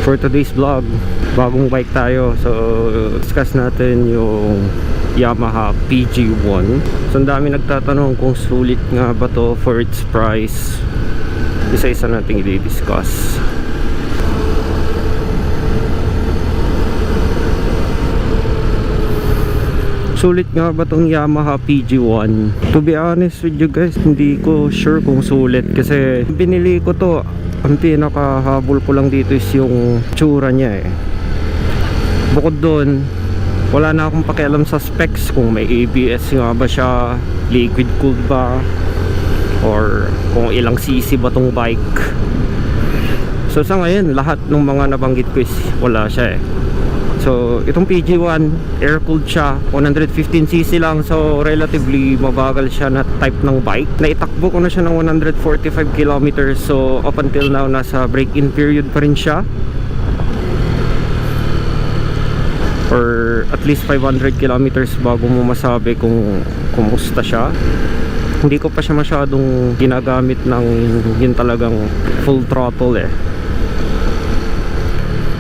For today's vlog, bagong bike tayo. So discuss natin yung Yamaha PG1. So ang dami nagtatanong kung sulit nga ba to for its price. Isa-isa natin i-discuss. Sulit nga ba tong Yamaha PG1? To be honest with you guys, hindi ko sure kung sulit. Kasi binili ko to, ang pinakahabol ko lang dito is yung tsura niya eh. Bukod doon, wala na akong pakialam sa specs. Kung may ABS nga ba siya, liquid cooled ba, or kung ilang cc ba tong bike. So sa ngayon, lahat ng mga nabanggit ko is wala siya eh. So itong PG1, air-cooled siya, 115cc lang. So relatively mabagal siya na type ng bike. Naitakbo ko na siya ng 145 kilometers. So up until now, nasa break-in period pa rin siya, or at least 500 kilometers bago mo masabi kung kumusta siya. Hindi ko pa siya masyadong ginagamit ng yun talagang full throttle eh.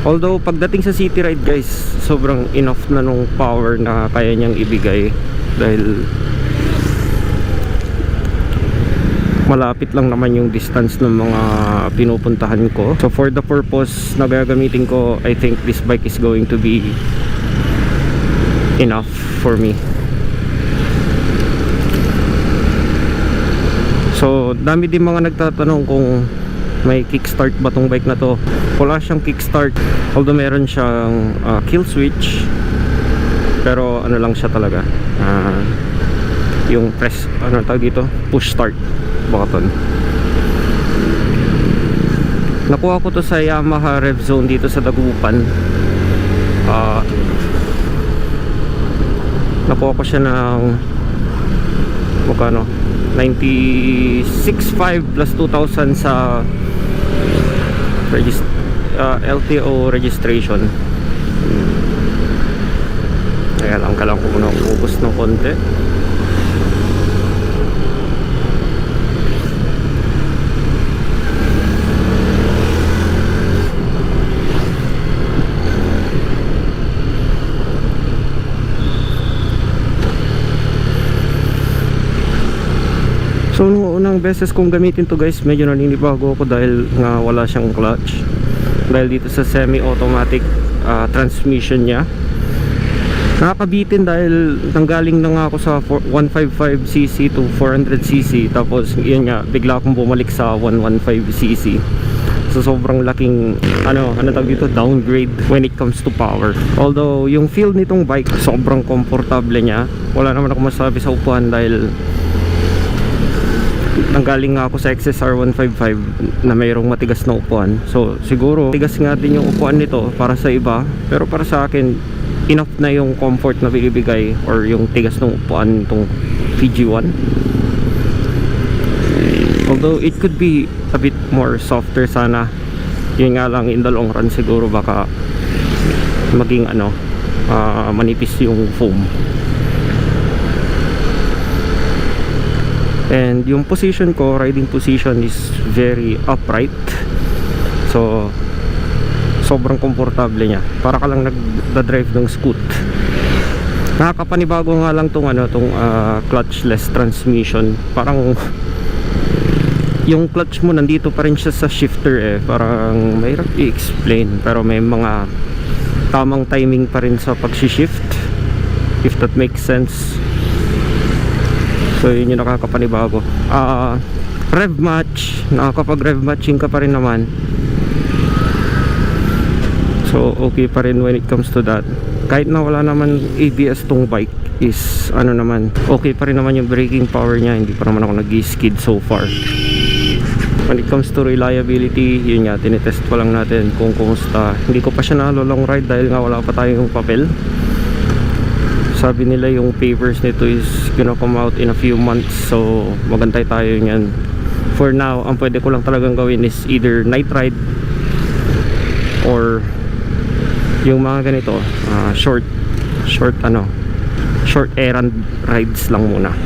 Although pagdating sa city ride guys, sobrang enough na nung power na kaya niyang ibigay. Dahil malapit lang naman yung distance ng mga pinupuntahan ko. So for the purpose na gagamitin ko, I think this bike is going to be enough for me. So dami din mga nagtatanong kung may kickstart ba tong bike na to. Wala siyang kickstart, although meron siyang kill switch, pero ano lang siya talaga, yung press, ano tawag dito, push start button. Nakuha ko to sa Yamaha Rev Zone dito sa Dagupan. Nakuha ko siya ng magkano, 96.5 plus 2,000 sa LTO registration. Kaya lang ko muna umubos ng konti. So nung unang beses kong gamitin to guys, medyo naninibago ako dahil nga wala siyang clutch. Dahil dito sa semi-automatic transmission niya, nakakabitin dahil nanggaling na nga ako sa 155cc to 400cc. Tapos yun nga, bigla akong bumalik sa 115cc. So sobrang laking ano tawag dito, downgrade when it comes to power. Although yung feel nitong bike, sobrang komportable niya. Wala naman ako masabi sa upuan dahil nanggaling nga ako sa XSR 155 na mayroong matigas na upuan. So siguro tigas nga din yung upuan nito para sa iba, pero para sa akin enough na yung comfort na binibigay or yung tigas ng upuan nitong PG1. Although it could be a bit more softer sana. Yun nga lang, in the long run siguro baka maging manipis yung foam. And yung position ko, riding position, is very upright. So sobrang komportable niya. Para ka lang nagda-drive ng scoot. Nakakapanibago nga lang tong clutchless transmission. Parang yung clutch mo nandito pa rin siya sa shifter eh. Parang mahirap i-explain, pero may mga tamang timing pa rin sa pag-shift, if that makes sense. So yun yung nakakapanibago. Rev match, nakakapag rev matching ka pa rin naman. So okay pa rin when it comes to that. Kahit na wala naman ABS tong bike, is okay pa rin naman yung braking power niya. Hindi pa naman ako nag-skid so far. When it comes to reliability, yun nga, tinitest pa lang natin kung kumusta. Hindi ko pa siya nalo-long ride dahil nga wala pa tayong papel. Sabi nila yung papers nito is gonna come out in a few months. So magantay tayo nyan. For now, ang pwede ko lang talagang gawin is either night ride or yung mga ganito, short errand rides lang muna.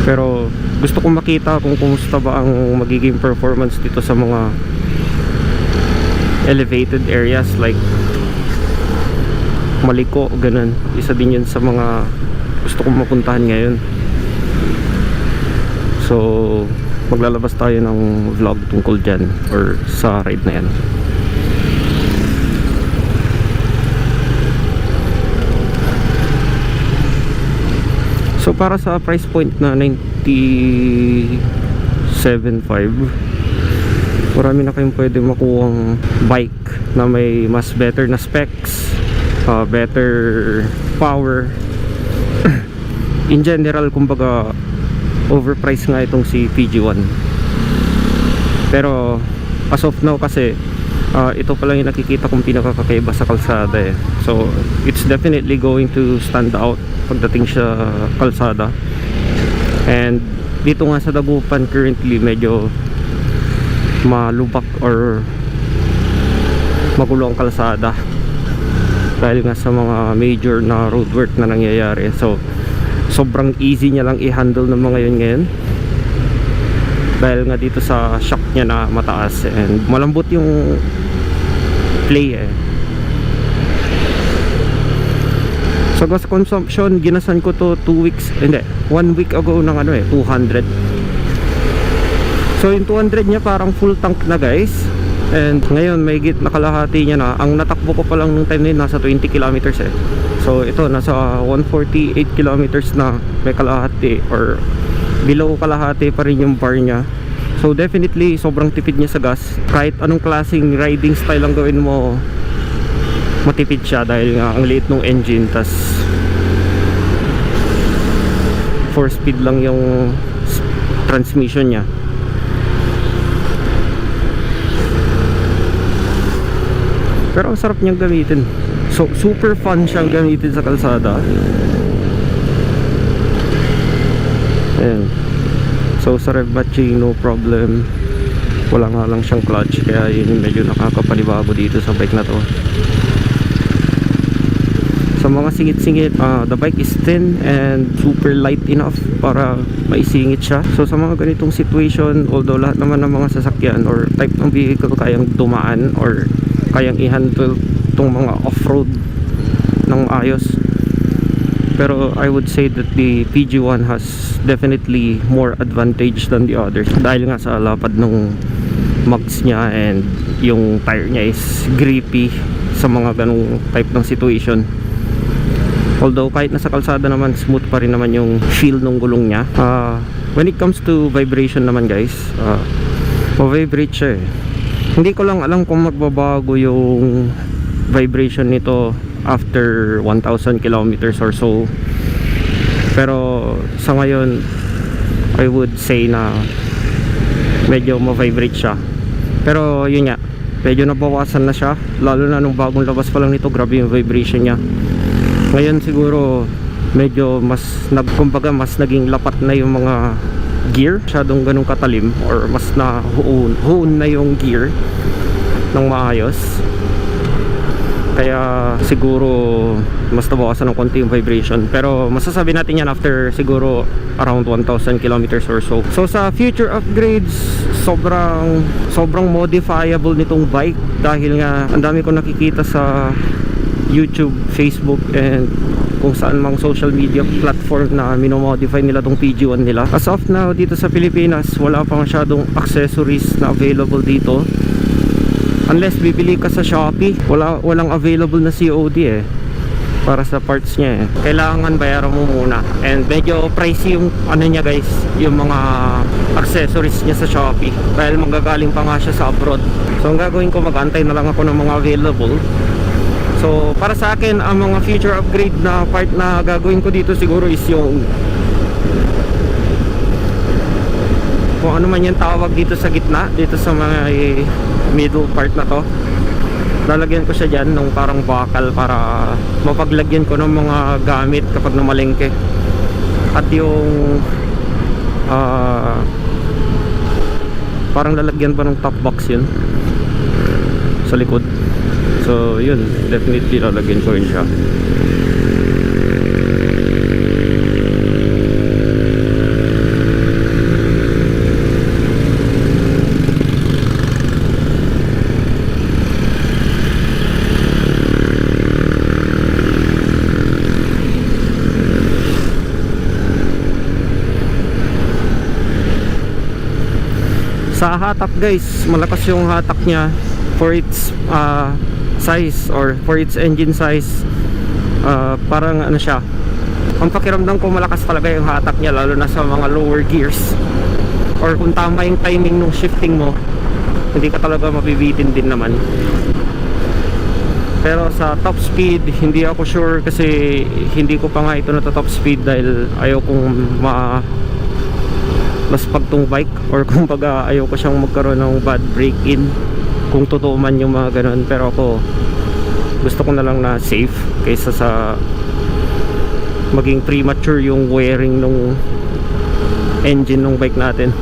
Pero gusto kong makita kung kumusta ba ang magiging performance dito sa mga elevated areas like Maliko, ganun. Isa din yun sa mga gusto kong mapuntahan ngayon. So maglalabas tayo ng vlog tungkol dyan or sa ride na yan. So para sa price point na 97.5, marami na kayong pwede makuhang bike na may mas better na specs, better power. In general, kumbaga overpriced nga itong si PG1. Pero as of now kasi ito pa lang yung nakikita kong pinakakakaiba sa kalsada eh. So it's definitely going to stand out pagdating sa kalsada. And dito nga sa Dagupan currently medyo malubak or magulo ang kalsada dahil nga sa mga major na roadwork na nangyayari. So sobrang easy niya lang i-handle ng mga yun ngayon dahil nga dito sa shock niya na mataas and malambot yung play eh. So gas consumption, ginasan ko to 1 week ago ng 200. So yung 200 niya parang full tank na guys. And ngayon may git na kalahati niya na. Ang natakbo ko pa lang nung time na yun nasa 20 kilometers eh. So ito nasa 148 kilometers na, may kalahati or below kalahati pa rin yung bar niya. So definitely sobrang tipid niya sa gas. Kahit anong klaseng riding style ang gawin mo, matipid siya dahil nga ang liit ng engine, tas 4 speed lang yung transmission niya. Pero ang sarap niyang gamitin. So super fun siyang gamitin sa kalsada. Ayan. So sa rev matching no problem. Wala nga lang siyang clutch, kaya yun medyo nakakapanibago dito sa bike na to. Sa mga singit-singit, the bike is thin and super light enough para maisingit siya. So sa mga ganitong situation, although lahat naman ng mga sasakyan or type ng vehicle kayang dumaan or kayang i-handle itong mga off-road ng ayos, pero I would say that the PG1 has definitely more advantage than the others dahil nga sa lapad ng mags niya and yung tire niya is grippy sa mga ganong type ng situation. Although kahit nasa kalsada naman, smooth pa rin naman yung feel ng gulong niya. When it comes to vibration naman guys, ma-vibrate siya eh. Hindi ko lang alam kung magbabago yung vibration nito after 1,000 kilometers or so. Pero sa ngayon, I would say na medyo ma-vibrate siya. Pero yun nga, medyo nabawasan na siya. Lalo na nung bagong labas pa lang nito, grabe yung vibration niya. Ngayon siguro medyo mas kumbaga mas naging lapat na yung mga gear, masyadong ganun katalim or mas na huon na yung gear ng maayos, kaya siguro mas nabawasan ng konti yung vibration. Pero masasabi natin yan after siguro around 1,000 kilometers or so. So sa future upgrades, sobrang modifiable nitong bike dahil nga ang dami ko nakikita sa YouTube, Facebook and kung saan mang social media platform na minomodify nila tong PG1 nila. As of now dito sa Pilipinas, wala pa masyadong accessories na available dito. Unless bibili ka sa Shopee, walang available na COD eh para sa parts niya eh. Kailangan bayaran mo muna. And medyo pricey yung niya guys, yung mga accessories niya sa Shopee dahil manggagaling pa nga siya sa abroad. So ang gagawin ko, mag-antay na lang ako ng mga available. So para sa akin, ang mga future upgrade na part na gagawin ko dito siguro is yung kung ano man yung tawag dito sa gitna, dito sa mga middle part na to, lalagyan ko siya dyan ng parang bakal para mapaglagyan ko ng mga gamit kapag namalengke. At yung parang lalagyan pa ng top box yun sa likod. So yun, definitely lalagyan ko rin siya. Sa hatak guys, malakas yung hatak niya for its size or for its engine size. Parang ano siya, ang pakiramdam ko malakas talaga yung hatak niya, lalo na sa mga lower gears, or kung tama yung timing ng shifting mo, hindi ka talaga mabibitin din naman. Pero sa top speed, hindi ako sure kasi hindi ko pa nga ito na top speed dahil ayaw kong laspag tong bike, or kumbaga ayaw ko siyang magkaroon ng bad break-in kung totoo man yung mga ganun. Pero ako, gusto ko na lang na safe kaysa sa maging premature yung wearing ng engine ng bike natin.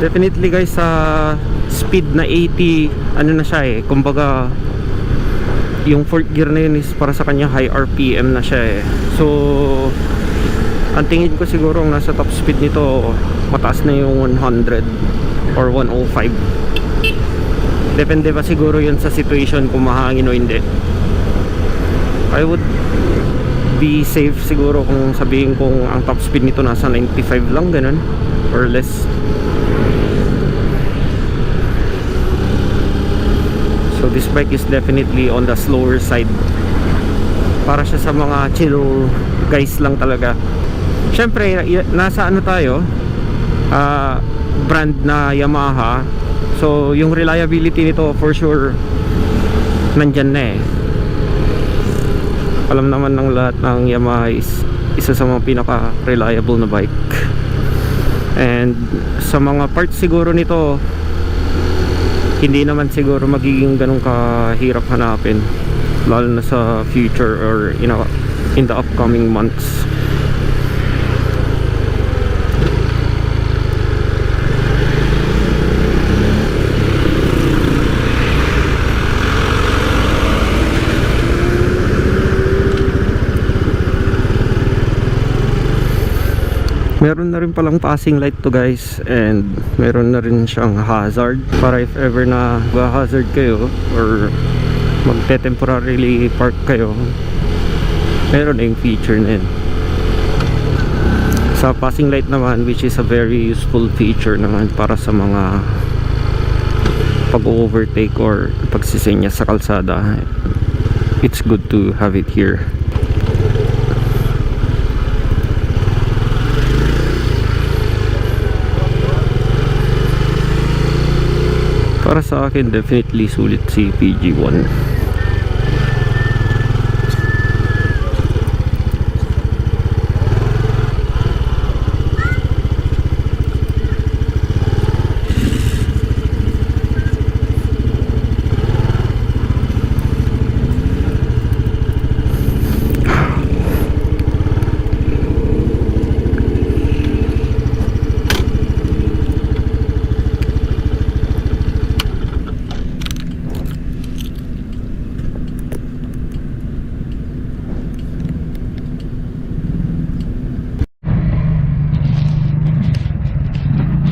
Definitely guys, sa speed na 80, ano na siya eh, kumbaga yung fourth gear na yun is para sa kanya high RPM na siya eh. So ang tingin ko siguro ang nasa top speed nito mataas na yung 100 or 105. Depende pa siguro yun sa situation kung mahangin o hindi. I would be safe siguro kung sabihin kong ang top speed nito nasa 95 lang, ganun or less. So this bike is definitely on the slower side. Para siya sa mga chill guys lang talaga. Syempre nasa ano tayo, brand na Yamaha. So yung reliability nito for sure nandyan na eh. Alam naman ng lahat ng Yamaha is isa sa mga pinaka reliable na bike. And sa mga parts siguro nito, hindi naman siguro magiging ganun kahirap hanapin, lalo na sa future or in the upcoming months. Meron na rin palang passing light to guys, and meron na rin siyang hazard para if ever na hazard kayo or magte-temporarily park kayo, meron na yung feature na yun. Sa passing light naman, which is a very useful feature naman para sa mga pag-overtake or pagsisenya sa kalsada, it's good to have it here. Para sa akin, definitely sulit si PG1.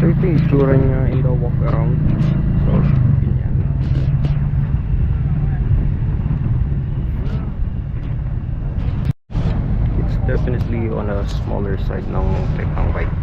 So ito yung itsura niya in the walk around. So ganyan. It's definitely on a smaller side ng type ng bike.